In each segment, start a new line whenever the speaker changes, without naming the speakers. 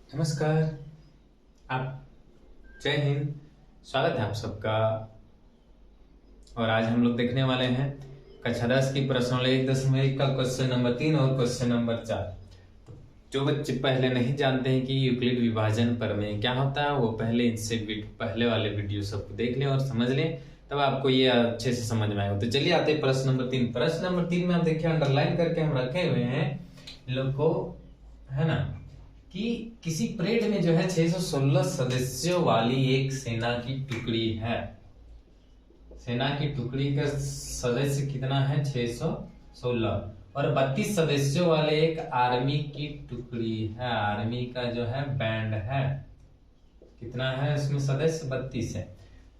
नमस्कार। आप जय हिंद। स्वागत है आप सबका। और आज हम लोग देखने वाले हैं कक्षा 10 की प्रश्नावली 1.1 का क्वेश्चन नंबर 3 और क्वेश्चन नंबर 4। जो बच्चे पहले नहीं जानते हैं कि यूक्लिड विभाजन प्रमेय क्या होता है, वो पहले इनसे पहले वाले वीडियो सबको देख लें और समझ लें, तब आपको ये अच्छे से समझ में आएगा। तो चलिए आते हैं प्रश्न नंबर 3। प्रश्न नंबर 3 में आप देखिए अंडरलाइन करके हम रखे हुए हैं इन लोग को, है ना, कि किसी परेड में जो है 616 सदस्यों वाली एक सेना की टुकड़ी है। सेना की टुकड़ी का सदस्य कितना है? 616। और 32 सदस्यों वाले एक आर्मी की टुकड़ी है। आर्मी का जो है बैंड है, कितना है इसमें सदस्य? 32 है।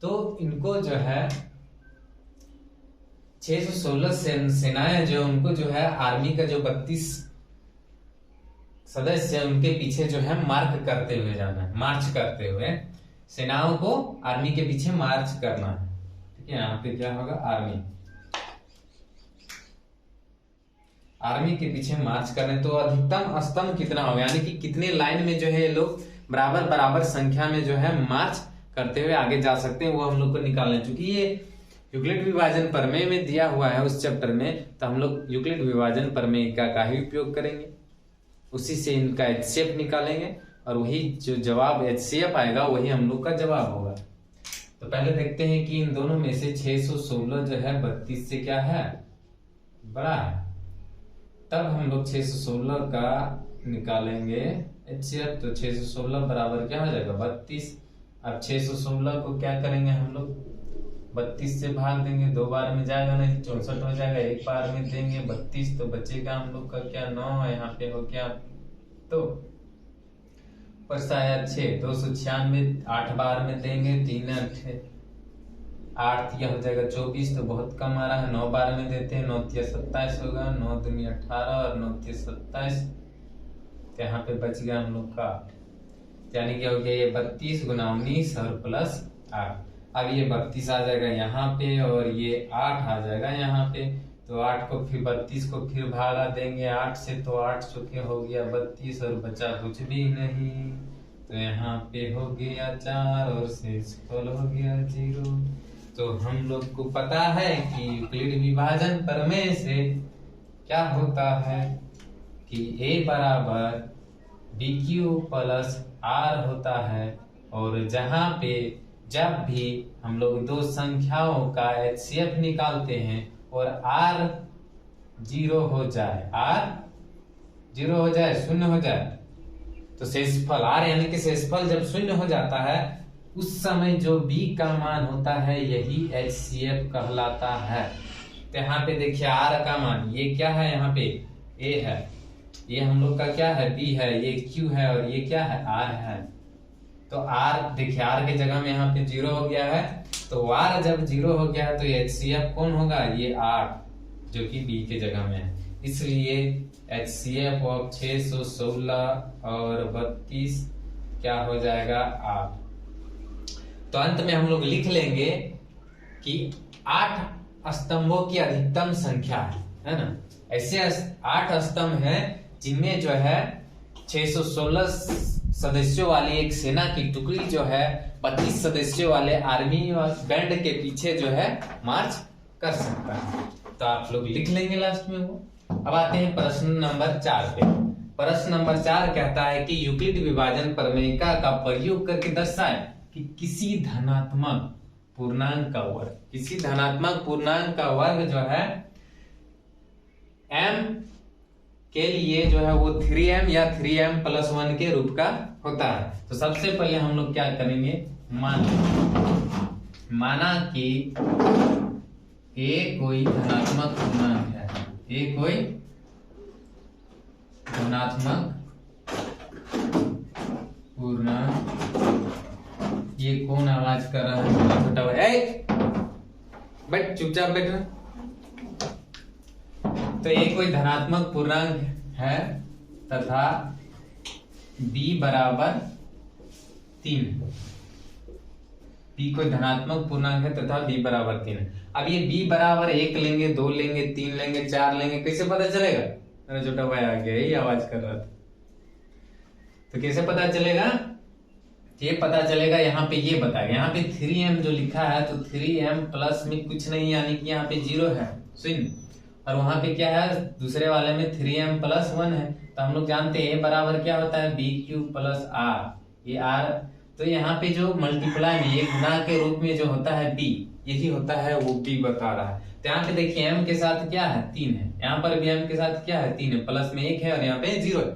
तो इनको जो है 616 सेनाएं जो उनको जो है आर्मी का जो 32 सदस्य उनके पीछे जो है मार्च करते हुए जाना है। मार्च करते हुए सेनाओं को आर्मी के पीछे मार्च करना है। ठीक है, यहाँ पे क्या होगा? आर्मी के पीछे मार्च करने। तो अधिकतम स्तंभ कितना होगा, यानी कि कितने लाइन में जो है ये लोग बराबर बराबर संख्या में जो है मार्च करते हुए आगे जा सकते हैं, वो हम लोग को निकालना है। क्योंकि ये यूक्लिड विभाजन प्रमेय में दिया हुआ है उस चैप्टर में, तो हम लोग यूक्लिड विभाजन प्रमेय का ही उपयोग करेंगे, उसी से इनका एचसीएफ निकालेंगे और वही जो जवाब एचसीएफ आएगा वही हम लोग का जवाब होगा। तो पहले देखते हैं कि इन दोनों में से 616 जो है 32 से क्या है? बड़ा है। तब हम लोग 616 का निकालेंगे एचसीएफ। तो 616 बराबर क्या हो जाएगा? 32। अब 616 को क्या करेंगे हम लोग? 32 से भाग देंगे, 2 बार में जाएगा नहीं, 64 हो जाएगा। 1 बार में देंगे 32, तो बचेगा हम लोग का क्या? 9 है। यहाँ पे हो गया तो आया 6, 296। 8 बार में देंगे, 3 8 या हो जाएगा 24, तो बहुत कम आ रहा है। 9 बार में देते हैं, 9 27 होगा। 9 दूनी 18 और 9 27, यहाँ पे बच गया हम लोग का, यानी कि हो गया ये 32 गुना 19 और प्लस 8। अब ये 32 आ जाएगा यहाँ पे और ये 8 आ जाएगा यहाँ पे। तो 8 को फिर 32 को फिर भागा देंगे 8 से, तो 8 चुके हो गया 32 और बचा कुछ भी नहीं। तो यहाँ पे हो गया 4 और शेषफल हो गया 0। तो हम लोग को पता है कि यूक्लिड विभाजन प्रमेय से क्या होता है कि A बराबर BQ प्लस R होता है। और जहां पे जब भी हम लोग दो संख्याओं का एचसीएफ निकालते हैं और R 0 हो जाए, R 0 हो जाए, 0 हो जाए, तो शेषफल R यानी कि शेषफल जब 0 हो जाता है उस समय जो B का मान होता है यही एचसीएफ कहलाता है। तो यहाँ पे देखिए R का मान ये क्या है? यहाँ पे A है, ये हम लोग का क्या है? B है, ये Q है और ये क्या है? R है। तो R देखिए R के जगह में यहाँ पे 0 हो गया है। तो R जब 0 हो गया है तो एचसीएफ कौन होगा? ये 8 जो कि B के जगह में है। इसलिए एचसीएफ ऑफ 616 और 32 क्या हो जाएगा? 8। तो अंत में हम लोग लिख लेंगे कि 8 स्तंभों की अधिकतम संख्या है ना। ऐसे 8 स्तंभ हैं जिनमें जो है 616 सदस्यों वाली एक सेना की टुकड़ी जो है 32 सदस्यों वाले आर्मी बैंड के पीछे जो है मार्च कर सकता है। तो आप लोग लिख लेंगे लास्ट में वो। अब आते हैं प्रश्न नंबर 4 पे। प्रश्न नंबर 4 कहता है कि यूक्लिड विभाजन प्रमेय का प्रयोग करके दर्शाएं कि किसी धनात्मक पूर्णांक का वर्ग, किसी धनात्मक पूर्णांक का वर्ग जो है m के लिए जो है वो 3m या 3m प्लस 1 के रूप का होता है। तो सबसे पहले हम लोग क्या करेंगे? माना कि a कोई धनात्मक पूर्णांक है, a कोई धनात्मक पूर्णांक। ये कौन आवाज कर रहा है? छोटा भाई बैठ, चुपचाप बैठ। तो ये कोई धनात्मक पूर्णांक है तथा b बराबर 3। b कोई धनात्मक पूर्णांक है तथा b बराबर 3। अब ये b बराबर 1 लेंगे, 2 लेंगे, 3 लेंगे, 4 लेंगे, कैसे पता चलेगा? मेरा छोटा भाई आ गया, यही आवाज कर रहा था। तो कैसे पता चलेगा? ये पता चलेगा यहाँ पे, ये बताएगा यहाँ पे 3m जो लिखा है, तो 3m प्लस में कुछ नहीं, यानी कि यहाँ पे 0 है, शून्य। और वहां पे क्या है, दूसरे वाले में 3m प्लस 1 है। तो हम लोग जानते हैं a बराबर क्या होता है, बी क्यू प्लस आर। ये आर, तो यहाँ पे जो मल्टीप्लाई में, ये गुणा के रूप में जो होता है b, यही होता है, वो b बता रहा है। तो यहाँ पे देखिए m के साथ क्या है, 3 है, यहाँ पर भी m के साथ क्या है, 3 है, प्लस में 1 है और यहाँ पे 0 है।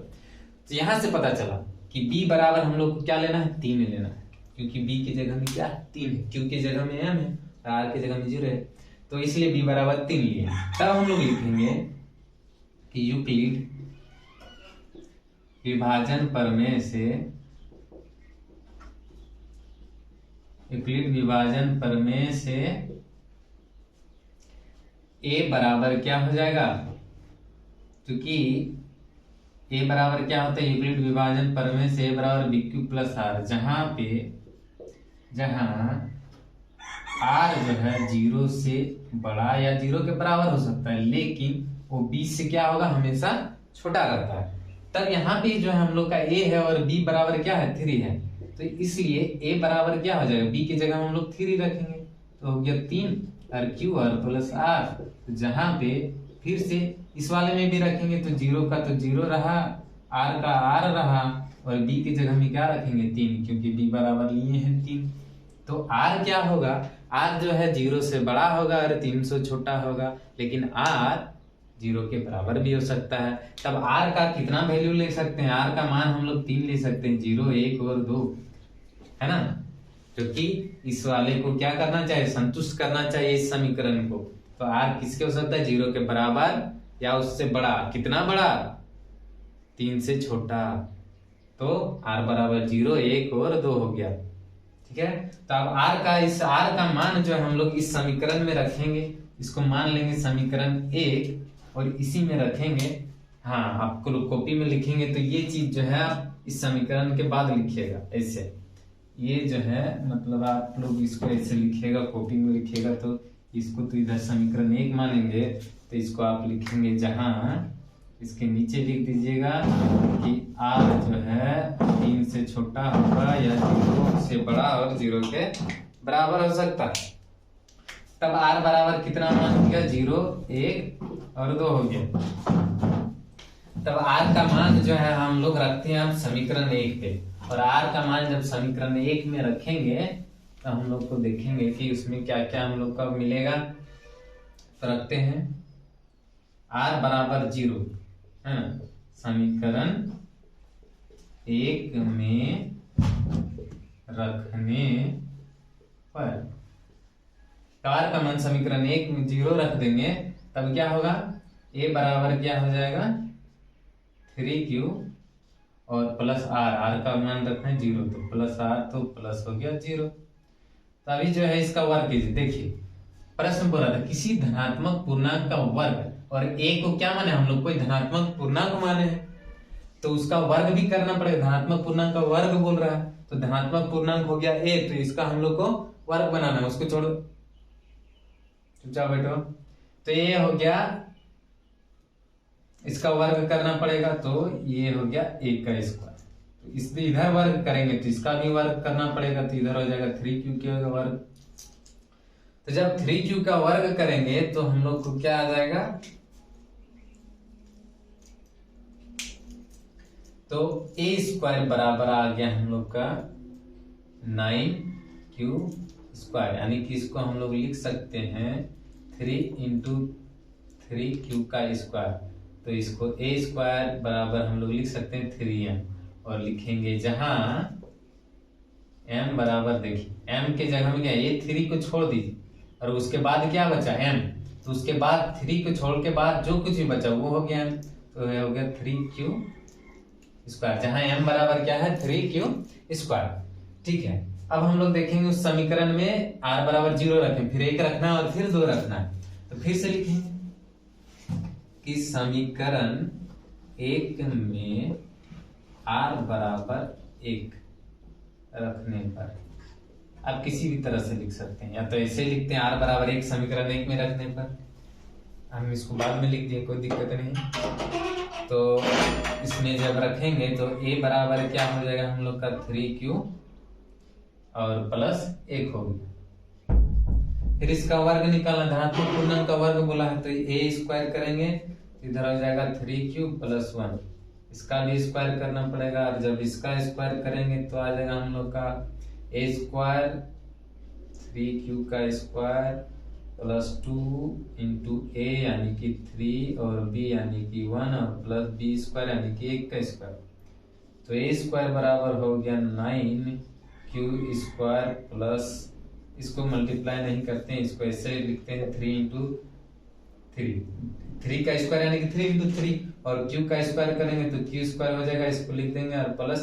तो यहाँ से पता चला कि b बराबर हम लोग को क्या लेना है, 3 लेना है, क्योंकि b की जगह में क्या है, 3 है, q की जगह में m है और r की जगह में 0 है, तो इसलिए b बराबर 3 लिए। तब हम लोग लिखेंगे कि यूक्लिड विभाजन प्रमेय से, यूक्लिड विभाजन प्रमेय से a बराबर क्या हो जाएगा, क्योंकि a बराबर क्या होता है, यूक्लिड विभाजन प्रमेय से a बराबर बी क्यू प्लस आर, जहां r जो है 0 से बड़ा या 0 के बराबर हो सकता है, लेकिन वो b से क्या होगा, हमेशा छोटा रहता है। तब यहाँ पे जो है हम लोग का a है और b बराबर क्या है, 3 है, तो इसलिए a बराबर क्या हो जाएगा, b की जगह हम लोग 3 रखेंगे, तो हो गया 3 और q और प्लस r। तो जहाँ पे फिर से इस वाले में भी रखेंगे, तो 0 का तो 0 रहा, r का r रहा, और b की जगह में क्या रखेंगे, 3, क्योंकि b बराबर लिए हैं 3। तो r क्या होगा, r जो है 0 से बड़ा होगा और 3 से छोटा होगा, लेकिन r 0 के बराबर भी हो सकता है। तब r का कितना वैल्यू ले सकते हैं, r का मान हम लोग 3 ले सकते हैं, 0, 1 और 2, है ना, क्योंकि इस वाले को क्या करना चाहिए, संतुष्ट करना चाहिए इस समीकरण को। तो r किसके हो सकता है, 0 के बराबर या उससे बड़ा। कितना बड़ा, 3 से छोटा, तो r बराबर 0, 1 और 2 हो गया, ठीक है। तो अब इस r का मान जो है हम लोग इस समीकरण में रखेंगे, इसको मान लेंगे समीकरण 1 और इसी में रखेंगे। हाँ, आपको लोग कॉपी में लिखेंगे तो ये चीज जो है आप इस समीकरण के बाद लिखिएगा, ऐसे ये जो है, मतलब आप लोग इसको ऐसे लिखिएगा, कॉपी में लिखिएगा, तो इसको तो इधर समीकरण 1 मानेंगे, तो इसको आप लिखेंगे, जहां इसके नीचे लिख दीजिएगा कि r जो है 3 से छोटा होगा या 0 से बड़ा और 0 के बराबर हो सकता है। तब r बराबर कितना मान हो गया, 0, 1 और 2 हो गया। तब r का मान जो है हम लोग रखते हैं अब समीकरण 1 पे, और r का मान जब समीकरण 1 में रखेंगे तो हम लोग को देखेंगे कि उसमें क्या क्या हम लोग का मिलेगा। तो रखते हैं r बराबर 0, है ना, समीकरण 1 में रखने पर r का मान समीकरण 1 में 0 रख देंगे, तब क्या होगा, a बराबर क्या हो जाएगा, 3q और प्लस r का मान रखना है 0, तो प्लस r, तो प्लस हो गया 0। तो अभी जो है इसका वर्ग कीजिए। देखिए प्रश्न बोला था किसी धनात्मक पूर्णांक का वर्ग, और a को क्या माने, हम लोग कोई धनात्मक पूर्णांक माने हैं, तो उसका वर्ग भी करना पड़ेगा। धनात्मक पूर्णांक का वर्ग बोल रहा है, तो धनात्मक पूर्णांक हो गया a, तो इसका हम लोग को वर्ग बनाना है, उसको छोड़ो, चुपचाप बैठो। तो ये हो गया, इसका वर्ग करना पड़ेगा, तो ये हो गया 1 का स्क्वायर। तो इसमें इधर वर्ग करेंगे तो इसका भी वर्ग करना पड़ेगा, तो इधर हो जाएगा 3q का वर्ग। तो जब 3q का वर्ग करेंगे तो हम लोग को क्या आ जाएगा, तो a स्क्वायर बराबर आ गया हम लोग का 9q स्क्वायर, यानी कि इसको हम लोग लिख सकते हैं 3 इंटू 3q का स्क्वायर। तो इसको a स्क्वायर बराबर हम लोग लिख सकते हैं 3m, और लिखेंगे जहां m बराबर, देखिए m के जगह में क्या है, ये 3 को छोड़ दीजिए और उसके बाद क्या बचा m, तो उसके बाद 3 को छोड़ के बाद जो कुछ भी बचा वो हो गया m, तो ये हो गया 3q स्क्वायर, जहां m बराबर क्या है, 3q स्क्वायर। ठीक है, अब हम लोग देखेंगे उस समीकरण में r बराबर 0 रखें, फिर 1 रखना और फिर 2 रखना है। तो फिर से लिखेंगे कि समीकरण 1 में r बराबर 1 रखने पर, आप किसी भी तरह से लिख सकते हैं, या तो ऐसे लिखते हैं r बराबर 1 समीकरण 1 में रखने पर, हम इसको बाद में लिख दिए, कोई दिक्कत नहीं। तो इसमें जब रखेंगे तो a बराबर क्या हो जाएगा हम लोग का 3q और प्लस 1 हो गया। फिर इसका वर्ग निकालना, धनात्मक पूर्णांक का वर्ग बोला है तो a स्क्वायर करेंगे, इधर हो जाएगा 3q प्लस 1, इसका भी स्क्वायर करना पड़ेगा, और जब इसका स्क्वायर करेंगे तो आ जाएगा हम लोग का a स्क्वायर 3q का स्क्वायर प्लस 2 इंटू a यानी कि 3 और b यानी कि 1 और प्लस b स्क्वायर यानी कि 1 का स्क्वायर। तो a स्क्वायर बराबर हो गया 9q स्क्वायर प्लस, इसको मल्टीप्लाई नहीं करते हैं, इसको ऐसे लिखते हैं 3 इंटू 3 का स्क्वायर यानी कि 3 इंटू 3 और q का स्क्वायर करेंगे तो q स्क्वायर हो जाएगा, इसको लिख देंगे, और प्लस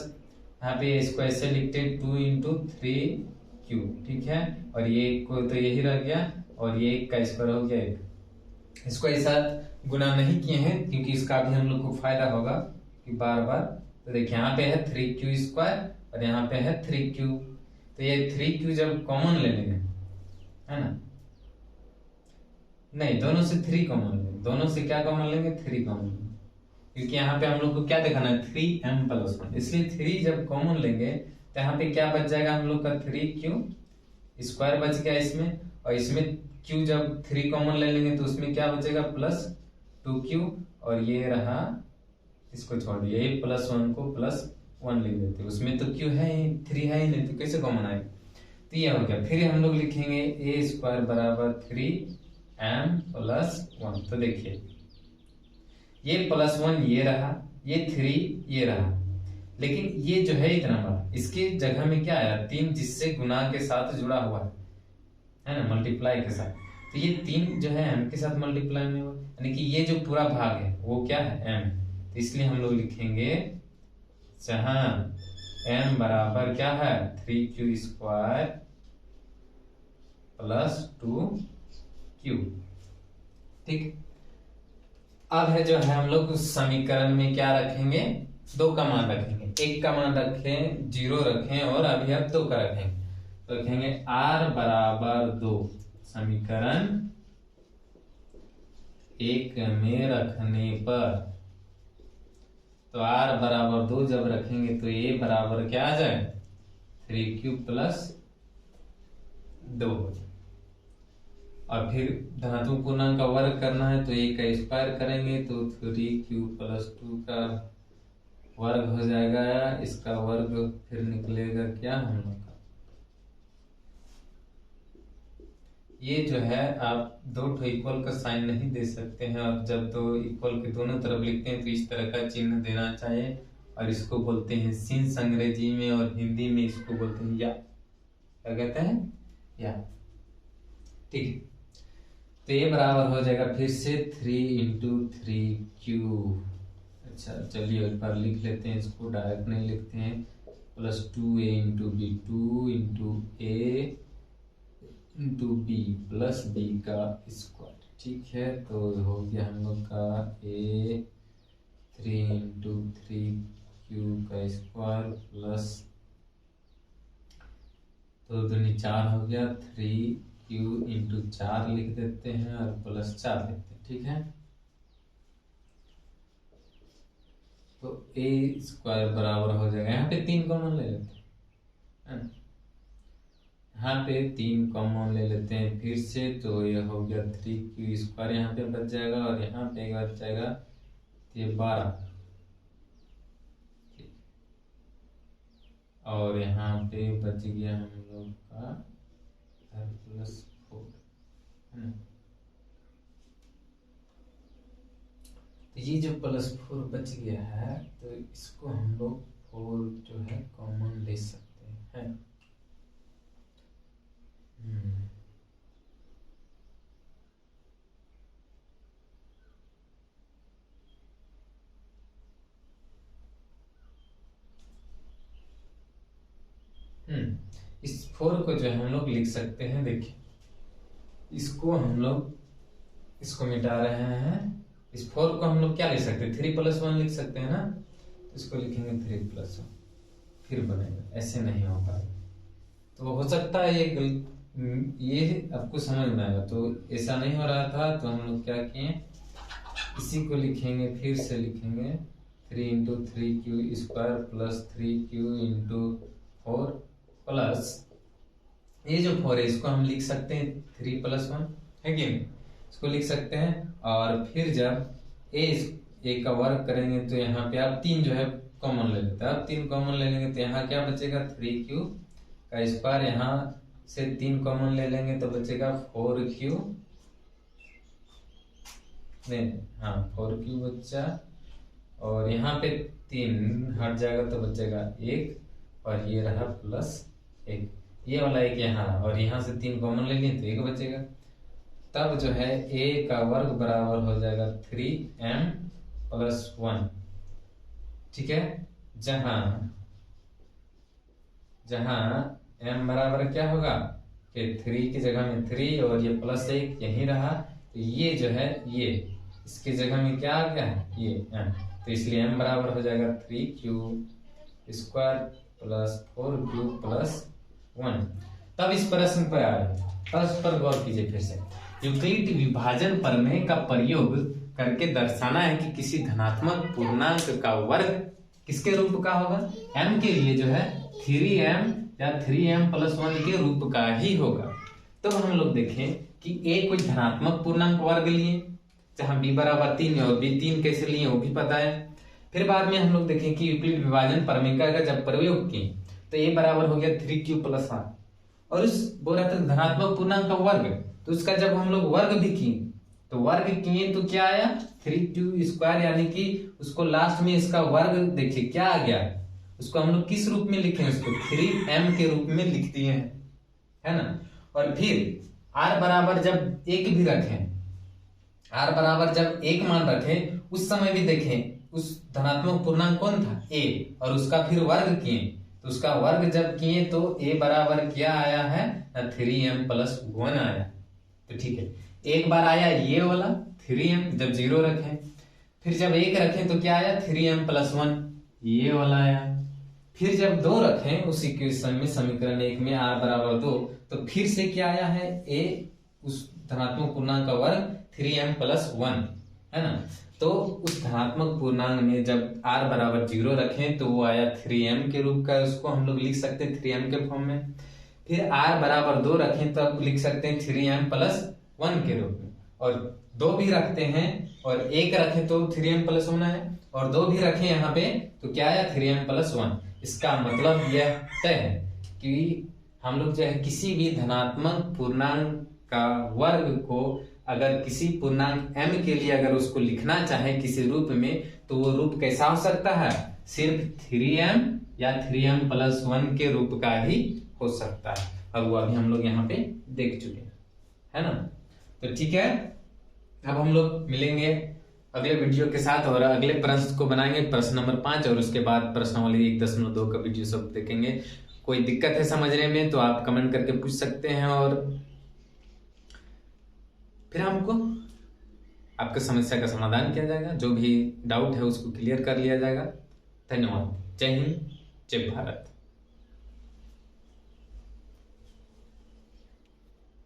यहाँ पे इसको ऐसे लिखते हैं 2 इंटू 3q, ठीक है। और ये को तो यही रह गया और ये 1 का स्क्वायर हो गया 1। इसको ऐसा गुना नहीं किए हैं क्योंकि इसका भी हम लोग को फायदा होगा कि बार बार, तो देखिए यहाँ पे है 3q स्क्वायर और यहाँ पे है 3q, तो ये 3q जब कॉमन ले लेंगे, है ना, नहीं दोनों से 3 कॉमन लेंगे, दोनों से क्या कॉमन लेंगे 3 कॉमन लेंगे, क्योंकि यहाँ पे हम लोग को क्या दिखाना है 3m प्लस 1, इसलिए 3 जब कॉमन लेंगे तो यहाँ पे क्या बच जाएगा हम लोग का 3q स्क्वायर बच गया इसमें, और इसमें q जब 3 कॉमन ले लेंगे तो उसमें क्या बचेगा प्लस 2q, और ये रहा, इसको छोड़ दिए, ये प्लस 1 को प्लस 1 लिख देते, उसमें तो q है ही 3 है ही नहीं, तो कैसे कॉमन आएगा, तो ये हो गया। फिर हम लोग लिखेंगे a स्क्वायर बराबर 3m प्लस 1, तो देखिए ये प्लस 1 ये रहा, ये 3 ये रहा, लेकिन ये जो है इतना बड़ा, इसकी जगह में क्या आया 3, जिससे गुना के साथ जुड़ा हुआ है ना, मल्टीप्लाई के साथ, तो ये 3 जो है m के साथ मल्टीप्लाई में हुआ, यानी कि ये जो पूरा भाग है वो क्या है m, तो इसलिए हम लोग लिखेंगे जहां m बराबर क्या है 3q स्क्वायर प्लस 2q, ठीक। अब है जो है हम लोग उस समीकरण में क्या रखेंगे, 2 का मान रखेंगे, 1 का मान रखें, 0 रखें, और अभी अब 2 का रखेंगे, तो रखेंगे r बराबर 2, समीकरण 1 में रखने पर, तो r बराबर 2 जब रखेंगे तो a बराबर क्या आ जाए 3q प्लस 2, और फिर धातु पूर्णांक का वर्ग करना है तो a का स्क्वायर करेंगे तो 3q प्लस 2 का वर्ग हो जाएगा, इसका वर्ग फिर निकलेगा क्या हम लोग का, ये जो है आप 2 इक्वल का साइन नहीं दे सकते हैं, और जब 2 इक्वल के दोनों तरफ लिखते हैं तो इस तरह का चिन्ह देना चाहिए, और इसको बोलते हैं सिंस अंग्रेजी में, और हिंदी में इसको बोलते हैं या, क्या कहते हैं या, ठीक। तो ये बराबर हो जाएगा फिर से 3 इंटू 3q, अच्छा चलिए एक बार लिख लेते हैं, इसको डायरेक्ट नहीं लिखते हैं, plus 2a into b, 2 into a into b plus b का स्क्वायर, ठीक है। तो हो गया हम लोग का a 3 इंटू 3q का स्क्वायर प्लस 2 दूनी 4 हो गया, 3q इंटू 4 लिख देते हैं और प्लस 4 लिखते हैं, ठीक है। तो a स्क्वायर बराबर हो जाएगा, यहाँ पे 3 कॉमन ले लेते हैं, यहाँ पे 3 कॉमन ले लेते हैं फिर से, तो ये हो गया 3q स्क्वायर यहाँ पे बच जाएगा, और यहाँ पे बच जाएगा ये 12, और यहाँ पे बच गया हम लोग का प्लस 4, है ना। तो ये जो प्लस 4 बच गया है तो इसको हम लोग 4 जो है कॉमन ले सकते हैं, इस 4 को जो है हम लोग लिख सकते हैं, देखिए इसको हम लोग इसको मिटा रहे हैं, इस 4 को हम लोग क्या लिख सकते हैं 3 प्लस 1 लिख सकते हैं ना, तो इसको लिखेंगे 3 प्लस 1, फिर बनेगा, ऐसे नहीं होगा। तो हो सकता है ये आपको समझ में आएगा, तो ऐसा नहीं हो रहा था तो हम लोग क्या किए इसी को लिखेंगे, फिर से लिखेंगे 3 into 3q² plus 3q into 4 plus ये जो 4 है इसको हम लिख सकते हैं 3 + 1 है कि नहीं, इसको लिख सकते हैं। और फिर जब ए का वर्ग करेंगे तो यहाँ पे आप 3 जो है कॉमन ले लेते हैं। अब 3 कॉमन ले लेंगे तो यहाँ क्या बचेगा 3q², यहाँ से 3 कॉमन ले लेंगे तो बचेगा 4q, नहीं हाँ 4q बच्चा, और यहाँ पे 3 हट जाएगा तो बचेगा 1, और ये रहा +1, ये वाला 1 यहाँ, और यहाँ से 3 कॉमन ले लिए तो 1 बचेगा। तब जो है a का वर्ग बराबर हो जाएगा 3m + 1, ठीक है। जहां m बराबर क्या होगा कि 3 की जगह में 3 और ये +1 यहीं रहा, तो ये जो है ये इसकी जगह में क्या आ गया है ये m, तो इसलिए m बराबर हो जाएगा 3q² प्लस 4q प्लस 1। तब इस प्रश्न पर आए, तब इस पर गौर कीजिए फिर से। यूक्लिड विभाजन प्रमेय का प्रयोग करके दर्शाना है कि किसी धनात्मक पूर्णांक का वर्ग किसके रूप का होगा, m के लिए जो है 3m या 3m + 1 के रूप का ही होगा। तो हम लोग देखें कि a कोई धनात्मक पूर्णांक वर्ग लिए, जहां b बराबर 3 है, और b 3 कैसे लिए वो भी पता है। फिर बाद में हम लोग देखें कि यूक्लिड विभाजन प्रमेय का जब प्रयोग किए तो a बराबर हो गया 3q + 1, और उस बोल रहा था धनात्मक पूर्णांक का वर्ग, तो उसका जब हम लोग वर्ग भी किए तो वर्ग किए तो क्या आया 3q², यानी कि उसको लास्ट में इसका वर्ग देखिए क्या आ गया, उसको हम लोग किस रूप में लिखे हैं, उसको 3m के रूप में लिख दिए हैं, है ना। और फिर r बराबर जब 1 भी रखें, r बराबर जब 1 मान रखें, उस समय भी देखें उस धनात्मक पूर्णांक कौन था a, और उसका फिर वर्ग किए, तो उसका वर्ग जब किए तो a बराबर क्या आया है 3m + 1 आया। तो ठीक है, एक बार आया ये वाला 3m जब 0 रखें, फिर जब 1 रखें तो क्या आया 3m + 1 ये वाला आया। फिर जब 2 रखें उसी के में समीकरण 1 में r बराबर 2, तो फिर से क्या आया है a उस धनात्मक पूर्णांक का वर्ग 3m + 1, है ना। तो उस धनात्मक पूर्णांक में जब r बराबर 0 रखें तो वो आया 3m के रूप का, उसको हम लोग लिख सकते हैं 3m के फॉर्म में। फिर r बराबर 2 रखें तो अब लिख सकते हैं 3m + 1 के रूप में, और 2 भी रखते हैं और 1 रखें तो 3m + 1 है, और 2 भी रखें यहाँ पे तो क्या आया 3m + 1। इसका मतलब यह तय है कि हम लोग जो है किसी भी धनात्मक पूर्णांक का वर्ग को अगर किसी पूर्णांक m के लिए अगर उसको लिखना चाहे किसी रूप में, तो वो रूप कैसा हो सकता है, सिर्फ 3m या 3m + 1 के रूप का ही हो सकता है, और वो अभी हम लोग यहाँ पे देख चुके हैं, है ना। तो ठीक है, अब हम लोग मिलेंगे अगले वीडियो के साथ और अगले प्रश्न को बनाएंगे, प्रश्न नंबर 5, और उसके बाद प्रश्नावली 1.2 का वीडियो सब देखेंगे। कोई दिक्कत है समझने में तो आप कमेंट करके पूछ सकते हैं, और फिर हमको आपके समस्या का समाधान किया जाएगा, जो भी डाउट है उसको क्लियर कर लिया जाएगा। धन्यवाद। जय हिंद, जय भारत।